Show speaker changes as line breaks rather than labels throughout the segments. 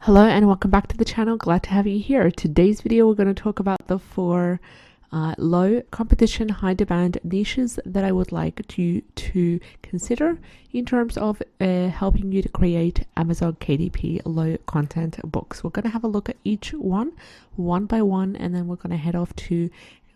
Hello and welcome back to the channel. Glad to have you here. Today's video we're going to talk about the four low competition, high demand niches that I would like you to consider in terms of helping you to create Amazon KDP low content books. We're going to have a look at each one by one, and then we're going to head off to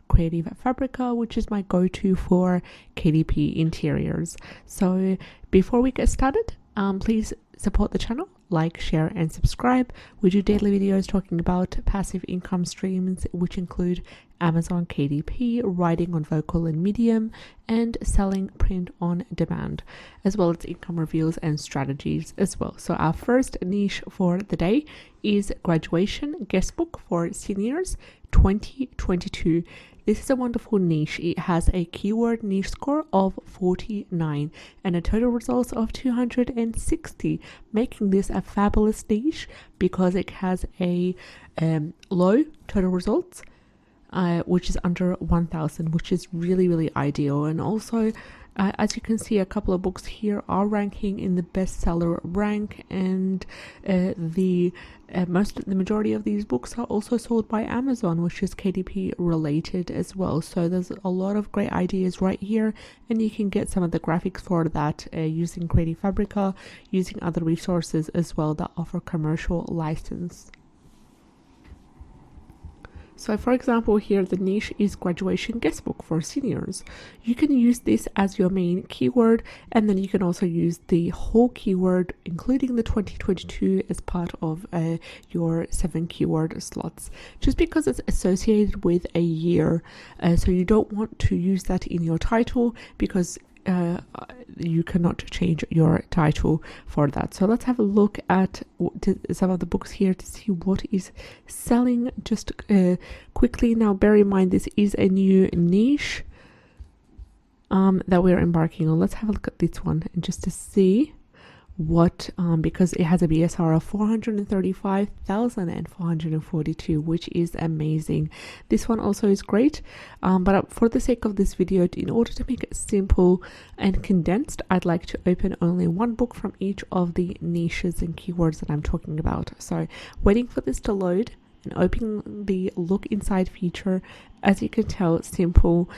Creative Fabrica, which is my go-to for KDP interiors. So before we get started, please support the channel, like, share and subscribe. We do daily videos talking about passive income streams, which include Amazon KDP, writing on Vocal and Medium, and selling print on demand, as well as income reviews and strategies as well. So our first niche for the day is graduation guestbook for seniors 2022. This is a wonderful niche. It has a keyword niche score of 49 and a total results of 260, making this a fabulous niche because it has a low total results, which is under 1,000, which is really ideal. And also, as you can see, a couple of books here are ranking in the bestseller rank, and the majority of these books are also sold by Amazon, which is KDP related as well. So there's a lot of great ideas right here, and you can get some of the graphics for that using Creative Fabrica, using other resources as well that offer commercial license. So for example, here the niche is graduation guestbook for seniors. You can use this as your main keyword, and then you can also use the whole keyword, including the 2022, as part of your 7 keyword slots, just because it's associated with a year. So you don't want to use that in your title because you cannot change your title for that. So let's have a look at some of the books here to see what is selling just quickly. Now bear in mind, this is a new niche that we're embarking on. Let's have a look at this one and just to see what because it has a BSR of 435,442, which is amazing. This one also is great, but for the sake of this video, in order to make it simple and condensed, I'd like to open only one book from each of the niches and keywords that I'm talking about. So waiting for this to load and opening the look inside feature. As you can tell, simple,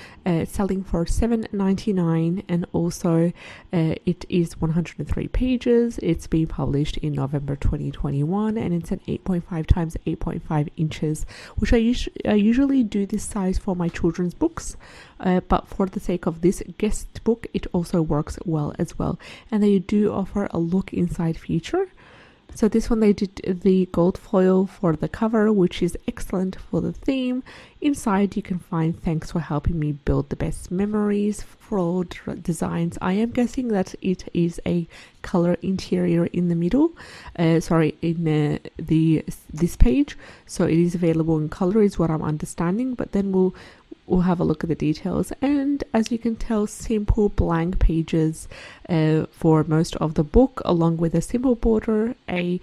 selling for $7.99, and also it is 103 pages. It's being published in November 2021, and it's an 8.5 times 8.5 inches, which I usually do this size for my children's books, but for the sake of this guest book, it also works well as well. And they do offer a look inside feature. So this one, they did the gold foil for the cover, which is excellent for the theme. Inside you can find "Thanks for helping me build the best memories" for all designs. I am guessing that it is a color interior in the middle, in this page. So it is available in color is what I'm understanding, but then we'll have a look at the details. And as you can tell, simple blank pages for most of the book, along with a simple border, a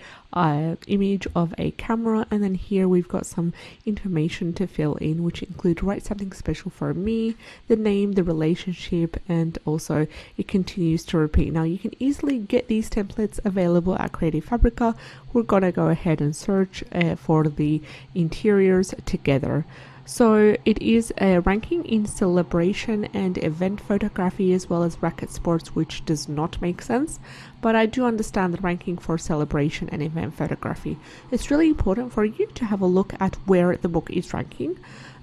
image of a camera, and then here we've got some information to fill in, which include "Write something special for me," the name, the relationship, and also it continues to repeat. Now you can easily get these templates available at Creative Fabrica. We're gonna go ahead and search for the interiors together. So it is a ranking in celebration and event photography, as well as racket sports, which does not make sense, but I do understand the ranking for celebration and event photography. It's really important for you to have a look at where the book is ranking,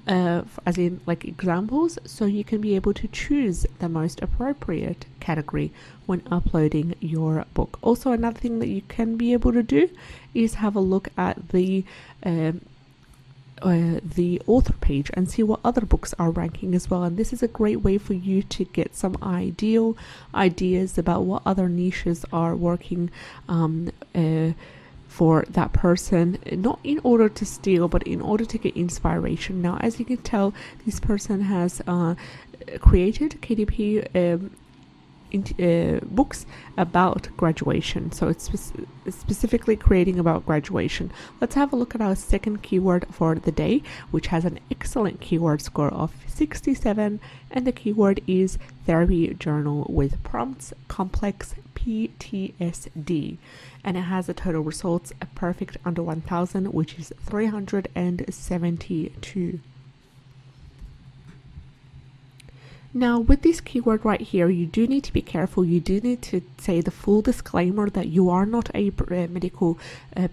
as in like examples, so you can be able to choose the most appropriate category when uploading your book. Also, another thing that you can be able to do is have a look at the author page and see what other books are ranking as well. And this is a great way for you to get some ideas about what other niches are working for that person, not in order to steal, but in order to get inspiration. Now, as you can tell, this person has created KDP books about graduation. So it's specifically creating about graduation. Let's have a look at our second keyword for the day, which has an excellent keyword score of 67, and the keyword is therapy journal with prompts complex PTSD, and it has a total results a perfect under 1000, which is 372. Now, with this keyword right here, you do need to be careful. You do need to say the full disclaimer that you are not a medical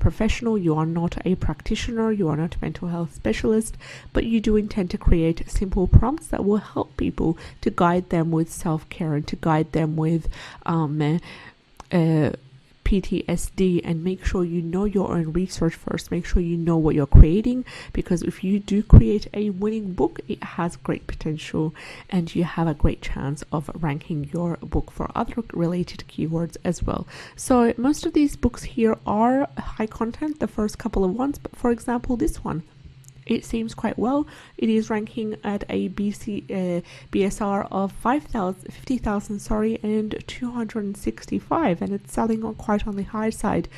professional, you are not a practitioner, you are not a mental health specialist, but you do intend to create simple prompts that will help people, to guide them with self-care and to guide them with PTSD, and make sure you know your own research first. Make sure you know what you're creating, because if you do create a winning book, it has great potential and you have a great chance of ranking your book for other related keywords as well. So most of these books here are high content, the first couple of ones, but for example this one, it seems quite well. It is ranking at a BSR of 50,000, and 265, and it's selling on quite on the high side,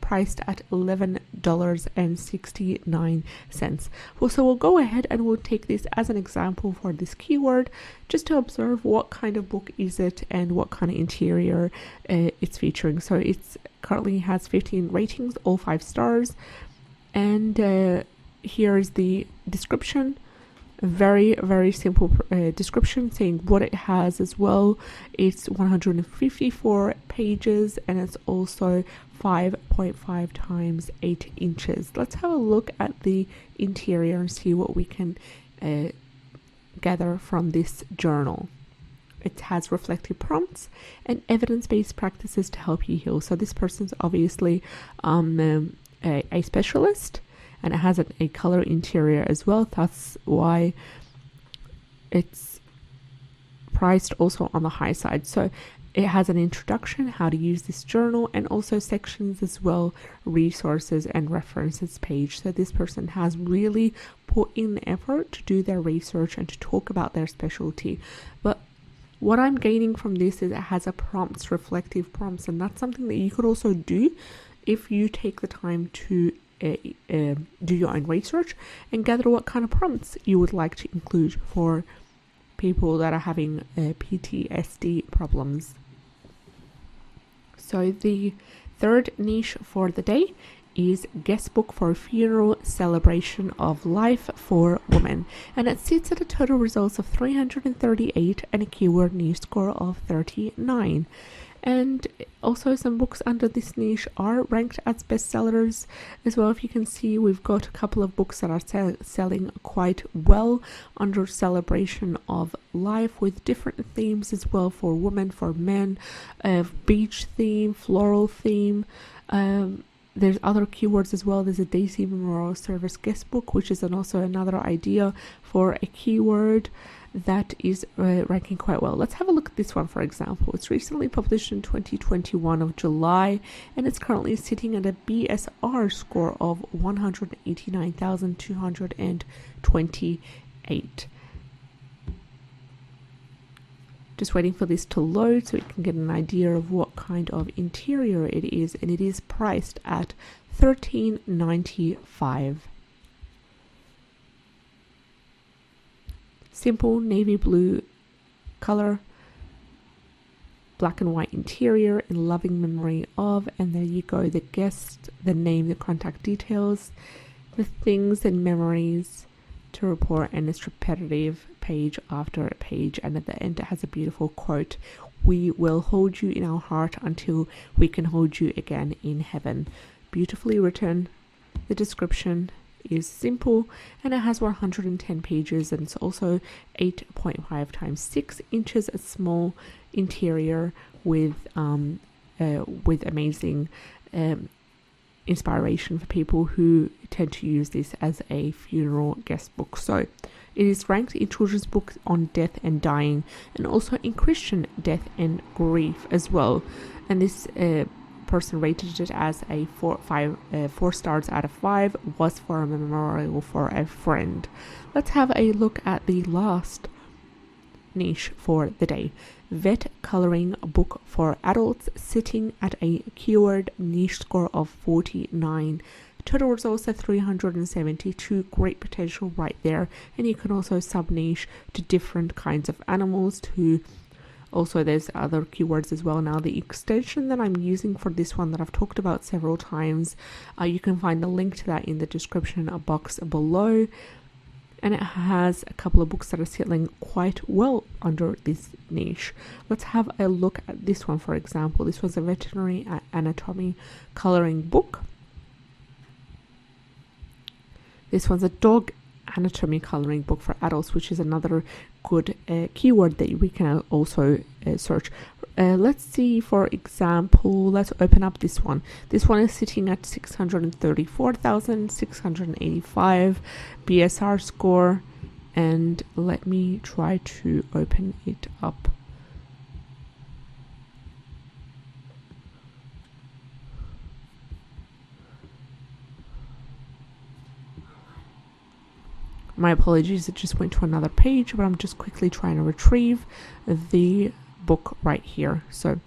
priced at $11.69. Well, so we'll go ahead and we'll take this as an example for this keyword, just to observe what kind of book is it and what kind of interior it's featuring. So it's currently has 15 ratings, all 5 stars, and here is the description. A very, very simple description saying what it has as well. It's 154 pages and it's also 5.5 times 8 inches. Let's have a look at the interior and see what we can gather from this journal. It has reflective prompts and evidence-based practices to help you heal. So this person's obviously a specialist, and it has a color interior as well. That's why it's priced also on the high side. So it has an introduction, how to use this journal, and also sections as well, resources and references page. So this person has really put in effort to do their research and to talk about their specialty. But what I'm gaining from this is it has a prompts, reflective prompts, and that's something that you could also do if you take the time to do your own research and gather what kind of prompts you would like to include for people that are having PTSD problems. So the third niche for the day is Guestbook for Funeral Celebration of Life for Women, and it sits at a total results of 338 and a keyword niche score of 39. And also some books under this niche are ranked as bestsellers as well. If you can see, we've got a couple of books that are selling quite well under celebration of life, with different themes as well for women, for men, beach theme, floral theme. There's other keywords as well. There's a Daisy Memorial Service Guestbook, which is also another idea for a keyword that is ranking quite well. Let's have a look at this one, for example. It's recently published in 2021 of July, and it's currently sitting at a BSR score of 189,228. Just waiting for this to load so we can get an idea of what kind of interior it is, and it is priced at $13.95. Simple navy blue color, black and white interior, in loving memory of, and there you go, the guest, the name, the contact details, the things and memories to report, and it's repetitive page after page, and at the end it has a beautiful quote: "We will hold you in our heart until we can hold you again in heaven." Beautifully written. The description is simple and it has 110 pages, and it's also 8.5 times 6 inches, a small interior with amazing inspiration for people who tend to use this as a funeral guest book. So it is ranked in children's books on death and dying, and also in Christian death and grief as well. And this person rated it as a 4 stars out of 5, was for a memorial for a friend. Let's have a look at the last niche for the day. Vet coloring book for adults, sitting at a keyword niche score of 49. Total results at 372. Great potential right there. And you can also sub niche to different kinds of animals. To also, there's other keywords as well. Now, the extension that I'm using for this one that I've talked about several times, you can find a link to that in the description box below. And it has a couple of books that are selling quite well under this niche. Let's have a look at this one, for example. This was a veterinary anatomy coloring book. This one's a dog anatomy coloring book for adults, which is another good keyword that we can also search. Let's see, for example, let's open up this one. This one is sitting at 634,685 BSR score, and let me try to open it up. My apologies, it just went to another page, but I'm just quickly trying to retrieve the book right here. So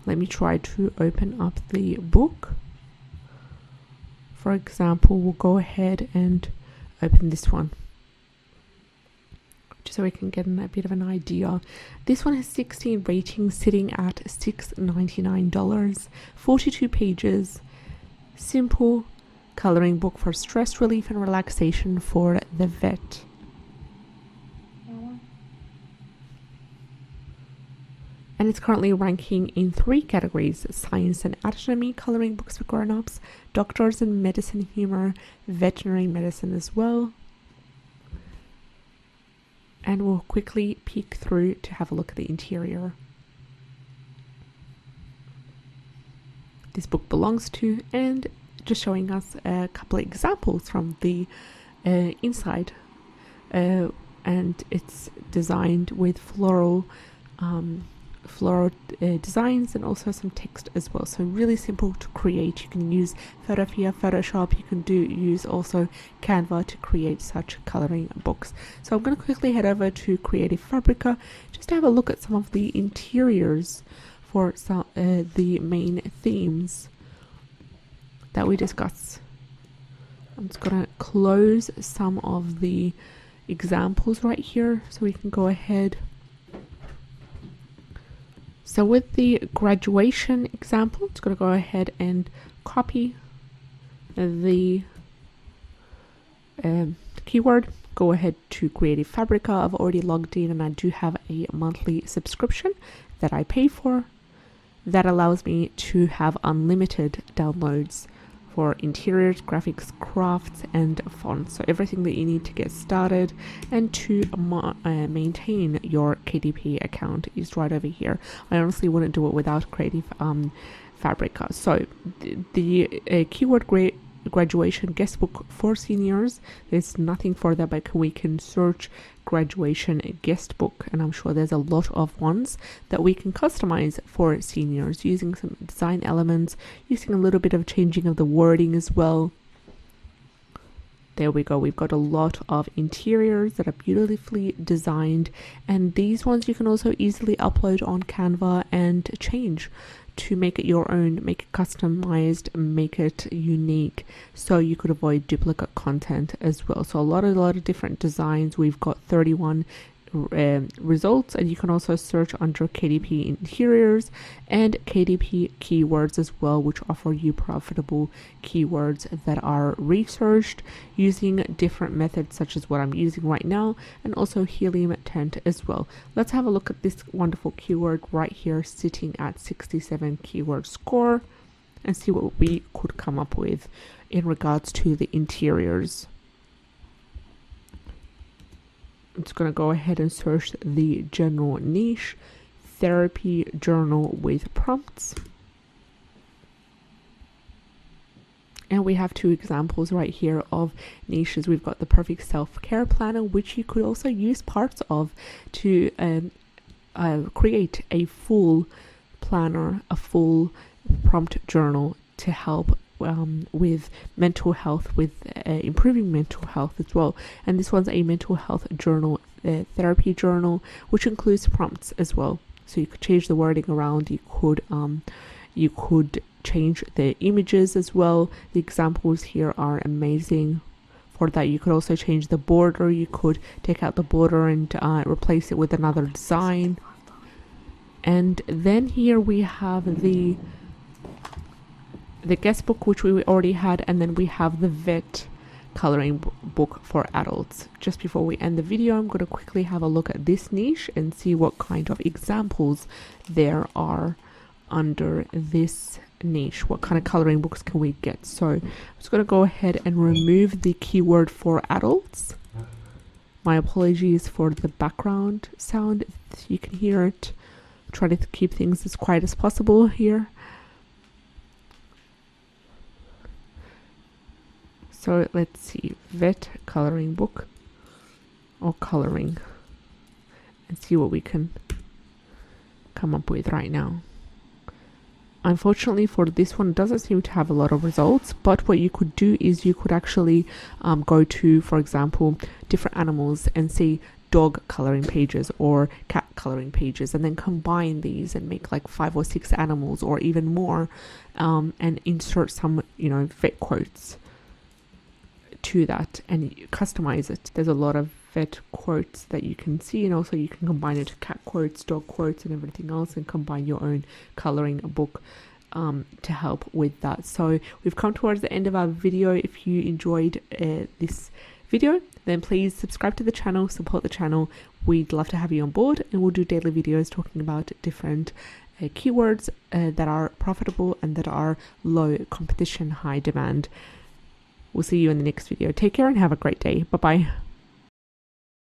let me try to open up the book. For example, we'll go ahead and open this one, just so we can get a bit of an idea. This one has 16 ratings, sitting at $699, 42 pages, simple coloring book for stress relief and relaxation for the vet. And it's currently ranking in 3 categories: science and anatomy coloring books for grown-ups, doctors and medicine humor, veterinary medicine as well. And we'll quickly peek through to have a look at the interior this book belongs to, and just showing us a couple of examples from the inside, and it's designed with floral designs and also some text as well. So really simple to create. You can use Photoshop. You can use also Canva to create such coloring books. So I'm going to quickly head over to Creative Fabrica just to have a look at some of the interiors for some the main themes that we discuss. I'm just going to close some of the examples right here so we can go ahead. So with the graduation example, it's going to go ahead and copy the keyword, go ahead to Creative Fabrica. I've already logged in and I do have a monthly subscription that I pay for that allows me to have unlimited downloads for interiors, graphics, crafts, and fonts. So everything that you need to get started and to maintain your KDP account is right over here. I honestly wouldn't do it without Creative Fabrica. So the keyword graduation guestbook for seniors, there's nothing for that, but we can search graduation guestbook, and I'm sure there's a lot of ones that we can customize for seniors using some design elements, using a little bit of changing of the wording as well. There we go. We've got a lot of interiors that are beautifully designed, and these ones you can also easily upload on Canva and change to make it your own, make it customized, make it unique, so you could avoid duplicate content as well. So a lot of different designs. We've got 31 results, and you can also search under KDP interiors and KDP keywords as well, which offer you profitable keywords that are researched using different methods such as what I'm using right now, and also helium tent as well. Let's have a look at this wonderful keyword right here, sitting at 67 keyword score, and see what we could come up with in regards to the interiors. I'm just going to go ahead and search the general niche, therapy journal with prompts. And we have 2 examples right here of niches. We've got the perfect self-care planner, which you could also use parts of to create a full planner, a full prompt journal to help with mental health, with improving mental health as well. And this one's a mental health journal, therapy journal, which includes prompts as well. So you could change the wording around. You could change the images as well. The examples here are amazing. For that, you could also change the border. You could take out the border and replace it with another design. And then here we have the Guestbook, which we already had, and then we have the vet coloring book for adults. Just before we end the video, I'm going to quickly have a look at this niche and see what kind of examples there are under this niche. What kind of coloring books can we get? So I'm just going to go ahead and remove the keyword for adults. My apologies for the background sound, if you can hear it. Try to keep things as quiet as possible here. So let's see, vet coloring book or coloring, and see what we can come up with right now. Unfortunately for this one, it doesn't seem to have a lot of results, but what you could do is you could actually go to, for example, different animals and see dog coloring pages or cat coloring pages, and then combine these and make like 5 or 6 animals or even more, and insert some, vet quotes to that and customize it. There's a lot of vet quotes that you can see, and also you can combine it to cat quotes, dog quotes, and everything else, and combine your own coloring book to help with that. So we've come towards the end of our video. If you enjoyed this video, then please subscribe to the channel, support the channel. We'd love to have you on board, and we'll do daily videos talking about different keywords that are profitable and that are low competition, high demand. We'll see you in the next video. Take care and have a great day. Bye bye.